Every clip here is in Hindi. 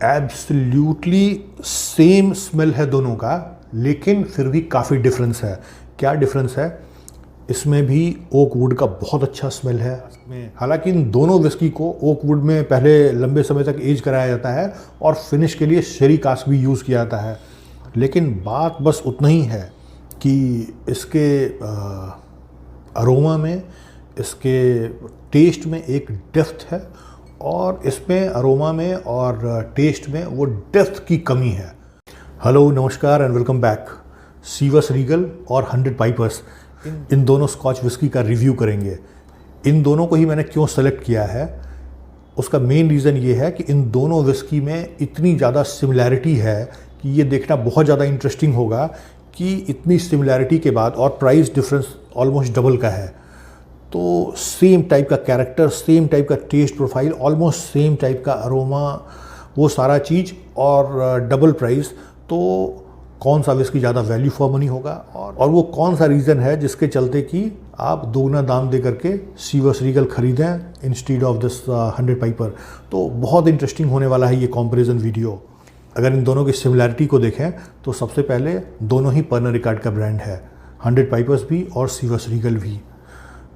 एब्सोल्युटली सेम स्मेल है दोनों का, लेकिन फिर भी काफ़ी डिफरेंस है। क्या डिफरेंस है? इसमें भी ओक वुड का बहुत अच्छा स्मेल है। हालांकि इन दोनों विस्की को ओक वुड में पहले लंबे समय तक एज कराया जाता है और फिनिश के लिए शेरी कास्क भी यूज़ किया जाता है, लेकिन बात बस उतना ही है कि इसके अरोमा में, इसके टेस्ट में एक डेप्थ है और इसमें अरोमा में और टेस्ट में वो डेप्थ की कमी है। हेलो, नमस्कार एंड वेलकम बैक। सीवस रीगल और 100 पाइपर्स, इन दोनों स्कॉच विस्की का रिव्यू करेंगे। इन दोनों को ही मैंने क्यों सेलेक्ट किया है, उसका मेन रीज़न ये है कि इन दोनों विस्की में इतनी ज़्यादा सिमिलैरिटी है कि ये देखना बहुत ज़्यादा इंटरेस्टिंग होगा कि इतनी सिमिलैरिटी के बाद और प्राइस डिफरेंस ऑलमोस्ट डबल का है, तो सेम टाइप का कैरेक्टर, सेम टाइप का test profile, almost same type का अरोमा, वो सारा चीज़ और डबल प्राइस, तो कौन सा विस्की ज़्यादा वैल्यू फॉर मनी होगा और वो कौन सा रीज़न है जिसके चलते कि आप दोगुना दाम दे करके सीवस रीगल खरीदें इंस्टीड ऑफ दिस 100 पाइपर। तो बहुत इंटरेस्टिंग होने वाला है ये कंपैरिजन वीडियो। अगर इन दोनों की सिमिलैरिटी को देखें तो सबसे पहले दोनों ही पर्नर रिकार्ड का ब्रांड है, 100 पाइपर्स भी और सीवस रीगल भी,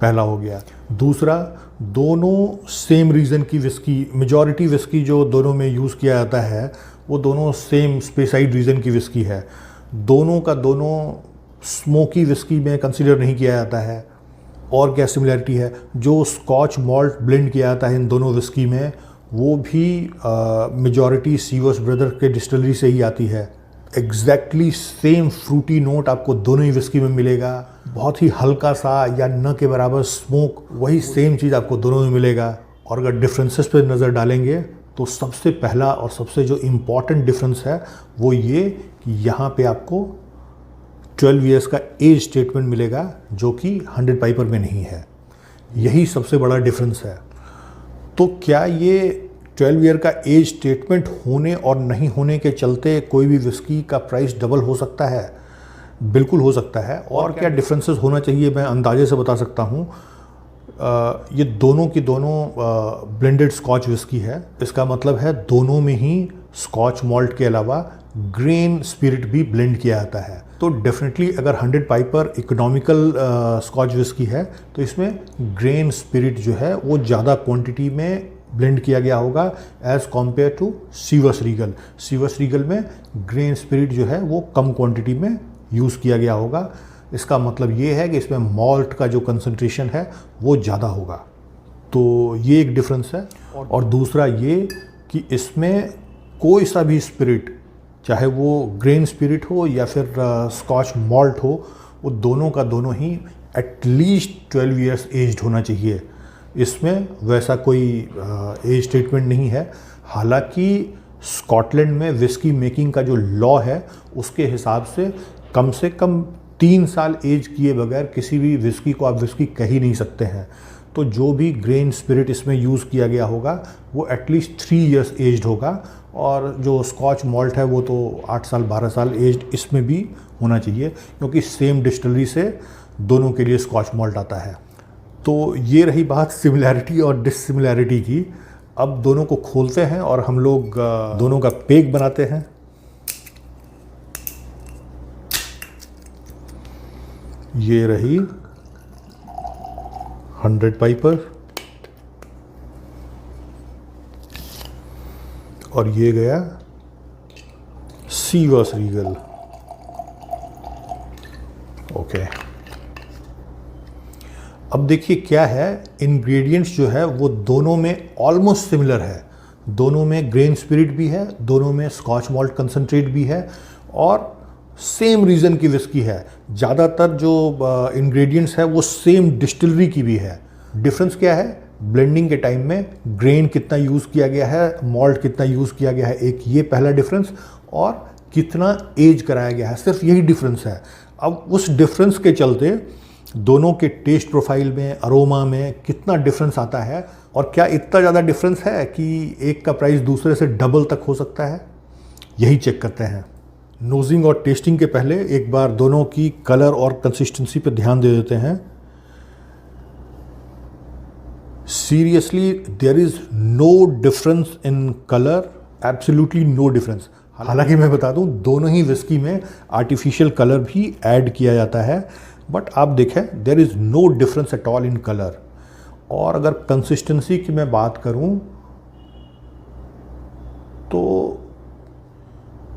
पहला हो गया। दूसरा, दोनों सेम रीजन की विस्की, मेजॉरिटी विस्की जो दोनों में यूज़ किया जाता है वो दोनों सेम स्पेसाइड रीजन की विस्की है। दोनों का दोनों स्मोकी विस्की में कंसीडर नहीं किया जाता है। और क्या सिमिलरिटी है, जो स्कॉच मॉल्ट ब्लेंड किया जाता है इन दोनों विस्की में, वो भी मेजॉरिटी सीवस ब्रदर के डिस्टिलरी से ही आती है। एग्जैक्टली सेम फ्रूटी नोट आपको दोनों ही विस्की में मिलेगा, बहुत ही हल्का सा या न के बराबर स्मोक, वही सेम चीज़ आपको दोनों में मिलेगा। और अगर डिफरेंसेस पे नज़र डालेंगे तो सबसे पहला और सबसे जो इम्पॉर्टेंट डिफरेंस है वो ये कि यहाँ पे आपको 12 ईयर्स का एज स्टेटमेंट मिलेगा, जो कि 100 पाइपर में नहीं है। यही सबसे बड़ा डिफरेंस है। तो क्या ये 12 ईयर का एज स्टेटमेंट होने और नहीं होने के चलते कोई भी विस्की का प्राइस डबल हो सकता है? बिल्कुल हो सकता है। और क्या डिफरेंसेस होना चाहिए मैं अंदाजे से बता सकता हूँ। ये दोनों की दोनों ब्लेंडेड स्कॉच विस्की है। इसका मतलब है दोनों में ही स्कॉच मॉल्ट के अलावा ग्रेन स्पिरिट भी ब्लेंड किया जाता है। तो डेफिनेटली अगर 100 पाइपर इकोनॉमिकल स्कॉच विस्की है तो इसमें ग्रेन स्पिरिट जो है वो ज़्यादा क्वांटिटी में ब्लेंड किया गया होगा as compare to Chivas Regal. Chivas Regal में ग्रेन स्पिरिट जो है वो कम क्वांटिटी में यूज़ किया गया होगा। इसका मतलब ये है कि इसमें मॉल्ट का जो कंसंट्रेशन है वो ज़्यादा होगा। तो ये एक डिफरेंस है। और दूसरा ये कि इसमें कोई सा भी स्पिरिट, चाहे वो ग्रेन स्पिरिट हो या फिर स्कॉच मॉल्ट हो, वो दोनों का दोनों ही एटलीस्ट 12 ईयर्स एज्ड होना चाहिए। इसमें वैसा कोई एज स्टेटमेंट नहीं है। हालांकि स्कॉटलैंड में विस्की मेकिंग का जो लॉ है उसके हिसाब से कम 3 साल एज किए बगैर किसी भी विस्की को आप विस्की कह ही नहीं सकते हैं। तो जो भी ग्रेन स्पिरिट इसमें यूज़ किया गया होगा वो एटलीस्ट 3 ईयर्स एज्ड होगा, और जो स्कॉच मॉल्ट है वो तो 8 साल 12 साल एज्ड इसमें भी होना चाहिए, क्योंकि सेम डिस्टिलरी से दोनों के लिए स्कॉच मॉल्ट आता है। तो ये रही बात सिमिलैरिटी और डिससिमिलैरिटी की। अब दोनों को खोलते हैं और हम लोग दोनों का पेग बनाते हैं। ये रही 100 पाइपर और ये गया सीवस रीगल। ओके, अब देखिए क्या है, इंग्रेडिएंट्स जो है वो दोनों में ऑलमोस्ट सिमिलर है। दोनों में ग्रेन स्पिरिट भी है, दोनों में स्कॉच मॉल्ट कंसंट्रेट भी है और सेम रीजन की विस्की है। ज़्यादातर जो इंग्रेडिएंट्स है वो सेम डिस्टिलरी की भी है। डिफरेंस क्या है, ब्लेंडिंग के टाइम में ग्रेन कितना यूज़ किया गया है, मॉल्ट कितना यूज़ किया गया है, एक ये पहला डिफरेंस, और कितना एज कराया गया है, सिर्फ यही डिफरेंस है। अब उस डिफरेंस के चलते दोनों के टेस्ट प्रोफाइल में, अरोमा में कितना डिफरेंस आता है, और क्या इतना ज़्यादा डिफरेंस है कि एक का प्राइस दूसरे से डबल तक हो सकता है, यही चेक करते हैं। नोजिंग और टेस्टिंग के पहले एक बार दोनों की कलर और कंसिस्टेंसी पे ध्यान दे देते हैं। Seriously there is no difference in colour absolutely no difference. हालांकि मैं बता दूं, दोनों ही विस्की में आर्टिफिशियल कलर भी ऐड किया जाता है, बट आप देखें there is no difference at all in colour. और अगर कंसिस्टेंसी की मैं बात करूं तो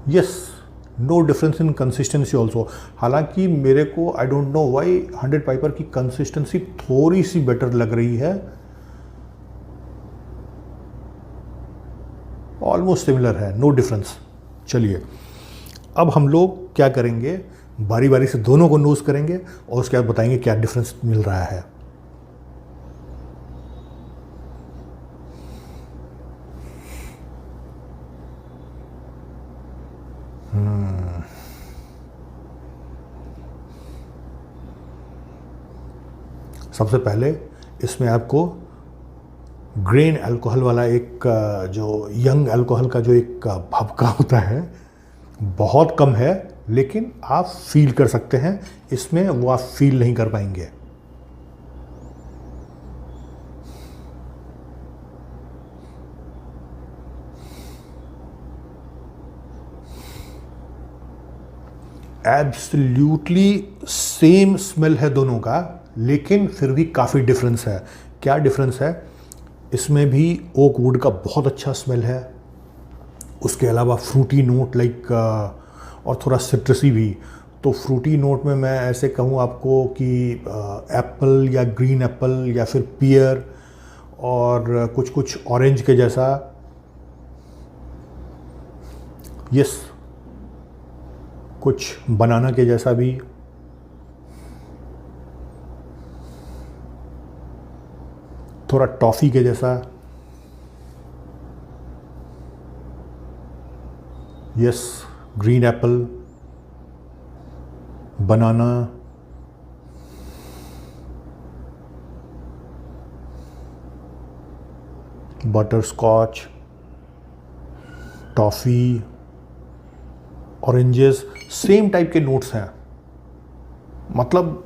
yes, no difference in consistency also. हालांकि मेरे को I don't know why 100 Piper की कंसिस्टेंसी थोड़ी सी बेटर लग रही है। ऑलमोस्ट सिमिलर है, नो डिफरेंस। चलिए अब हम लोग क्या करेंगे, बारी बारी से दोनों को नोज करेंगे और उसके बाद बताएंगे क्या डिफरेंस मिल रहा है। सबसे पहले इसमें आपको ग्रेन अल्कोहल वाला एक जो यंग अल्कोहल का जो एक भभका होता है बहुत कम है, लेकिन आप फील कर सकते हैं। इसमें वो आप फील नहीं कर पाएंगे। एब्सोल्युटली सेम स्मेल है दोनों का, लेकिन फिर भी काफ़ी डिफरेंस है। क्या डिफरेंस है? इसमें भी ओक वुड का बहुत अच्छा स्मेल है, उसके अलावा फ्रूटी नोट लाइक और थोड़ा सिट्रसी भी। तो फ्रूटी नोट में मैं ऐसे कहूँ आपको कि एप्पल या ग्रीन एप्पल या फिर पियर और कुछ कुछ ऑरेंज के जैसा। यस, कुछ बनाना के जैसा भी। थोड़ा टॉफ़ी के जैसा। Yes, green apple, banana, butter scotch, toffee, oranges, same type के नोट्स हैं। मतलब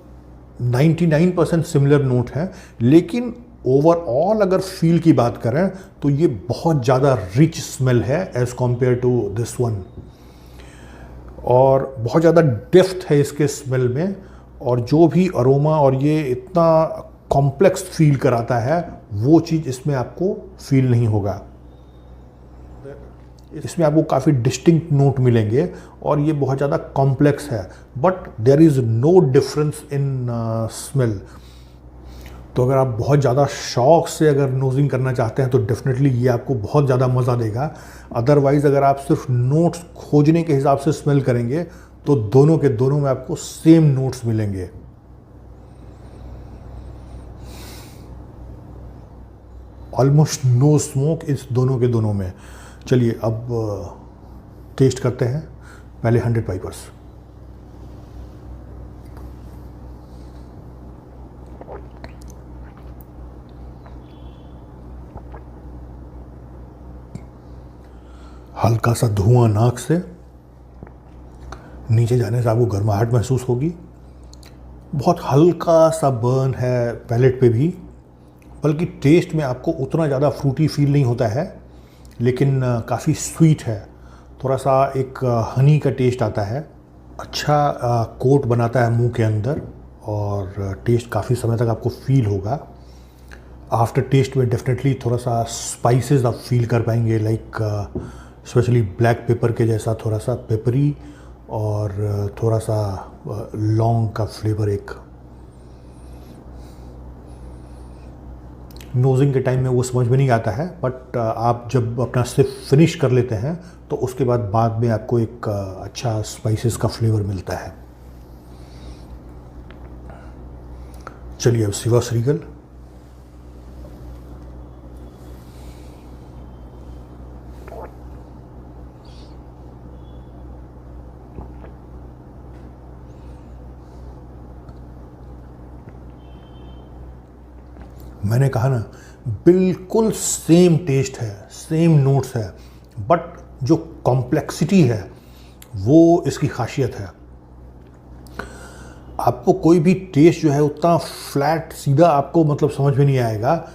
99% सिमिलर नोट हैं, लेकिन ओवरऑल अगर फील की बात करें तो ये बहुत ज़्यादा रिच स्मेल है as compare to this one, और बहुत ज़्यादा डेप्थ है इसके स्मेल में। और जो भी अरोमा और ये इतना कॉम्प्लेक्स फील कराता है वो चीज़ इसमें आपको फील नहीं होगा। इसमें आपको काफ़ी डिस्टिंक्ट नोट मिलेंगे और ये बहुत ज़्यादा कॉम्प्लेक्स है, but there is no difference in smell. तो अगर आप बहुत ज़्यादा शौक से अगर नोजिंग करना चाहते हैं तो डेफिनेटली ये आपको बहुत ज़्यादा मज़ा देगा। अदरवाइज़ अगर आप सिर्फ नोट्स खोजने के हिसाब से स्मेल करेंगे तो दोनों के दोनों में आपको सेम नोट्स मिलेंगे। ऑलमोस्ट नो स्मोक इस दोनों के दोनों में। चलिए अब टेस्ट करते हैं। पहले 100 पाइपर्स। हल्का सा धुआं नाक से नीचे जाने से आपको गर्माहट महसूस होगी। बहुत हल्का सा बर्न है पैलेट पे भी, बल्कि टेस्ट में आपको उतना ज़्यादा फ्रूटी फील नहीं होता है, लेकिन काफ़ी स्वीट है। थोड़ा सा एक हनी का टेस्ट आता है। अच्छा कोट बनाता है मुंह के अंदर और टेस्ट काफ़ी समय तक आपको फील होगा। आफ्टर टेस्ट में डेफिनेटली थोड़ा सा स्पाइसेस आप फील कर पाएंगे, लाइक स्पेशली ब्लैक पेपर के जैसा थोड़ा सा पेपरी और थोड़ा सा लौंग का फ्लेवर। एक नोजिंग के टाइम में वो समझ में नहीं आता है, बट आप जब अपना सिप फिनिश कर लेते हैं तो उसके बाद में आपको एक अच्छा स्पाइसेस का फ्लेवर मिलता है। चलिए अब सिवास रीगल। मैंने कहा ना, बिल्कुल सेम टेस्ट है, सेम नोट्स है, बट जो कॉम्प्लेक्सिटी है वो इसकी खासियत है। आपको कोई भी टेस्ट जो है उतना फ्लैट सीधा आपको मतलब समझ में नहीं आएगा।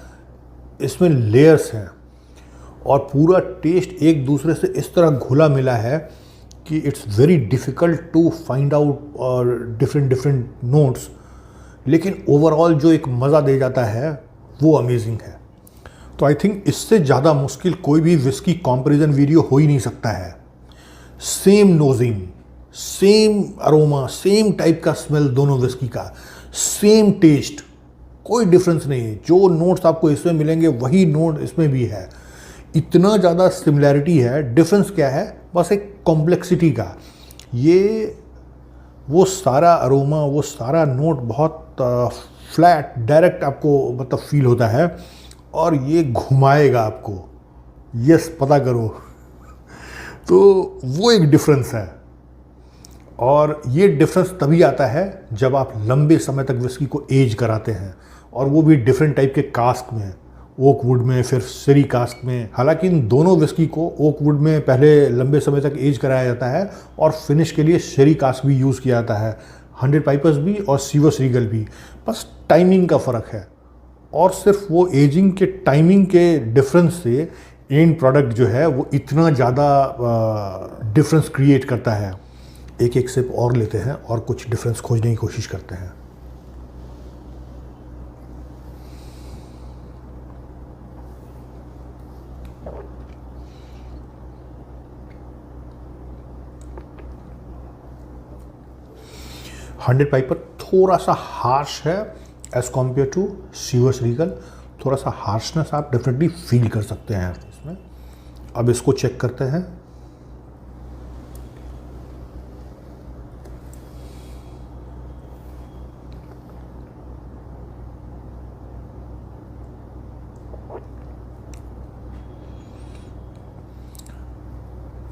इसमें लेयर्स हैं और पूरा टेस्ट एक दूसरे से इस तरह घुला मिला है कि it's very difficult to find out और डिफरेंट नोट्स, लेकिन ओवरऑल जो एक मज़ा दे जाता है वो अमेजिंग है। तो आई थिंक इससे ज़्यादा मुश्किल कोई भी विस्की कंपैरिजन वीडियो हो ही नहीं सकता है। Same नोजिंग, same aroma, same type का स्मेल दोनों विस्की का, सेम टेस्ट, कोई डिफरेंस नहीं है। जो नोट्स आपको इसमें मिलेंगे वही नोट इसमें भी है। इतना ज़्यादा सिमिलैरिटी है। डिफरेंस क्या है? बस एक कॉम्प्लेक्सिटी का। ये वो सारा अरोमा, वो सारा नोट बहुत फ्लैट डायरेक्ट आपको मतलब फील होता है, और ये घुमाएगा आपको। यस, पता करो। तो वो एक डिफरेंस है, और ये डिफरेंस तभी आता है जब आप लंबे समय तक विस्की को एज कराते हैं, और वो भी डिफरेंट टाइप के कास्क में, ओक वुड में, फिर शेरी कास्क में। हालांकि इन दोनों विस्की को ओक वुड में पहले लंबे समय तक एज कराया जाता है, और फिनिश के लिए शेरी कास्क भी यूज़ किया जाता है, 100 पाइपर्स भी और चीवर्स रीगल भी। बस टाइमिंग का फ़र्क है, और सिर्फ वो एजिंग के टाइमिंग के डिफरेंस से एंड प्रोडक्ट जो है वो इतना ज़्यादा डिफरेंस क्रिएट करता है। एक एक सिप और लेते हैं और कुछ डिफरेंस खोजने की कोशिश करते हैं। हंड्रेड पाइपर थोड़ा सा हार्श है एज़ कम्पेयर टू चीवर्स रीगल। थोड़ा सा हार्शनेस आप डेफिनेटली फील कर सकते हैं इसमें। अब इसको चेक करते हैं।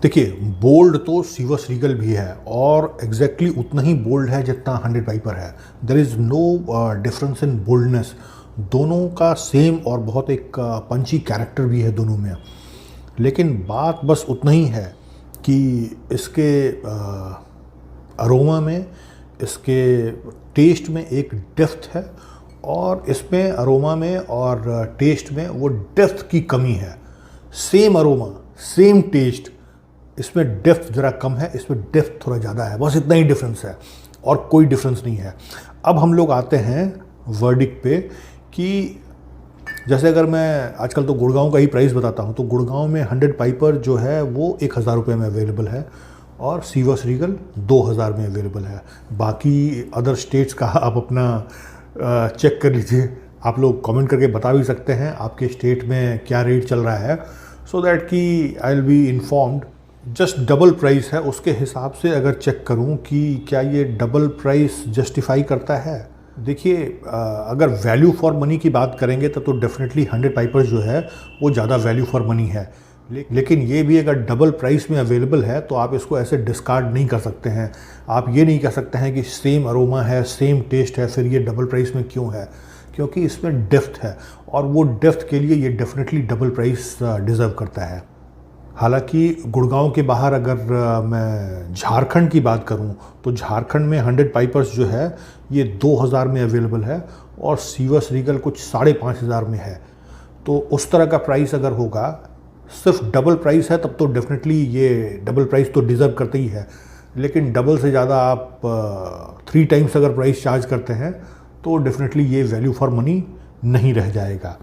देखिए, बोल्ड तो चीवर्स रीगल भी है, और एग्जैक्टली उतना ही बोल्ड है जितना 100 पाइपर है। There is no difference in boldness. दोनों का सेम और बहुत एक पंची कैरेक्टर भी है दोनों में। लेकिन बात बस उतना ही है कि इसके अरोमा में, इसके टेस्ट में एक डेप्थ है, और इसमें अरोमा में और टेस्ट में वो डेप्थ की कमी है। सेम अरोमा, सेम टेस्ट, इसमें डेप्थ ज़रा कम है, इसमें डेप्थ थोड़ा ज़्यादा है। बस इतना ही डिफरेंस है, और कोई डिफरेंस नहीं है। अब हम लोग आते हैं वर्डिक्ट पे कि जैसे अगर मैं आजकल तो गुड़गांव का ही प्राइस बताता हूँ, तो गुड़गांव में 100 पाइपर जो है वो 1000 रुपये में अवेलेबल है, और चीवर्स रीगल 2000 में अवेलेबल है। बाकी अदर स्टेट्स का आप अपना चेक कर लीजिए। आप लोग कमेंट करके बता भी सकते हैं आपके स्टेट में क्या रेट चल रहा है, सो दैट कि I will be informed. Just double price है, उसके हिसाब से अगर चेक करूं कि क्या ये डबल प्राइस जस्टिफाई करता है। देखिए, अगर वैल्यू फॉर मनी की बात करेंगे तब तो डेफिनेटली 100 पाइपर्स जो है वो ज़्यादा वैल्यू फॉर मनी है। लेकिन ये भी अगर डबल प्राइस में अवेलेबल है तो आप इसको ऐसे डिस्कार्ड नहीं कर सकते हैं। आप ये नहीं कह सकते हैं कि सेम अरोमा है, सेम टेस्ट है, फिर ये डबल प्राइस में क्यों है, क्योंकि इसमें डेप्थ है, और वो डेप्थ के लिए ये डेफिनेटली डबल प्राइस डिज़र्व करता है। हालांकि गुड़गांव के बाहर अगर मैं झारखंड की बात करूं तो झारखंड में 100 पाइपर्स जो है ये 2000 में अवेलेबल है, और चीवर्स रीगल कुछ 5500 में है। तो उस तरह का प्राइस अगर होगा, सिर्फ डबल प्राइस है, तब तो डेफिनेटली ये डबल प्राइस तो डिज़र्व करते ही है। लेकिन डबल से ज़्यादा आप 3 टाइम्स अगर प्राइस चार्ज करते हैं तो डेफिनेटली ये वैल्यू फॉर मनी नहीं रह जाएगा,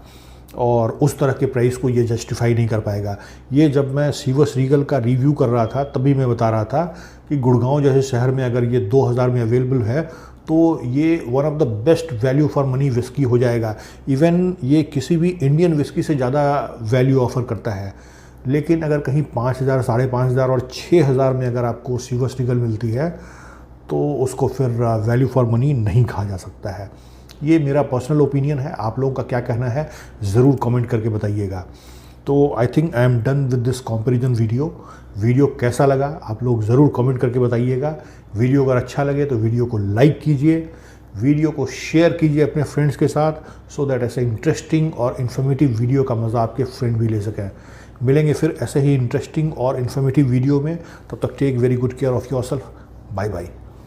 और उस तरह के प्राइस को ये जस्टिफाई नहीं कर पाएगा। ये जब मैं चीवर्स रीगल का रिव्यू कर रहा था तभी मैं बता रहा था कि गुड़गांव जैसे शहर में अगर ये 2000 में अवेलेबल है तो ये one of the best value for money whisky हो जाएगा। इवन ये किसी भी इंडियन विस्की से ज़्यादा वैल्यू ऑफर करता है। लेकिन अगर कहीं 5000, 5500 और 6000 में अगर आपको चीवर्स रीगल मिलती है तो उसको फिर वैल्यू फॉर मनी नहीं कहा जा सकता है। ये मेरा पर्सनल ओपिनियन है। आप लोगों का क्या कहना है ज़रूर कमेंट करके बताइएगा। तो I think I am done with this comparison video कैसा लगा आप लोग ज़रूर कमेंट करके बताइएगा। वीडियो अगर अच्छा लगे तो वीडियो को लाइक कीजिए, वीडियो को शेयर कीजिए अपने फ्रेंड्स के साथ, सो दैट ऐसे इंटरेस्टिंग और इन्फॉर्मेटिव वीडियो का मज़ा आपके फ्रेंड भी ले सकें। मिलेंगे फिर ऐसे ही इंटरेस्टिंग और इन्फॉर्मेटिव वीडियो में। तब तक take very good care of yourself. Bye bye.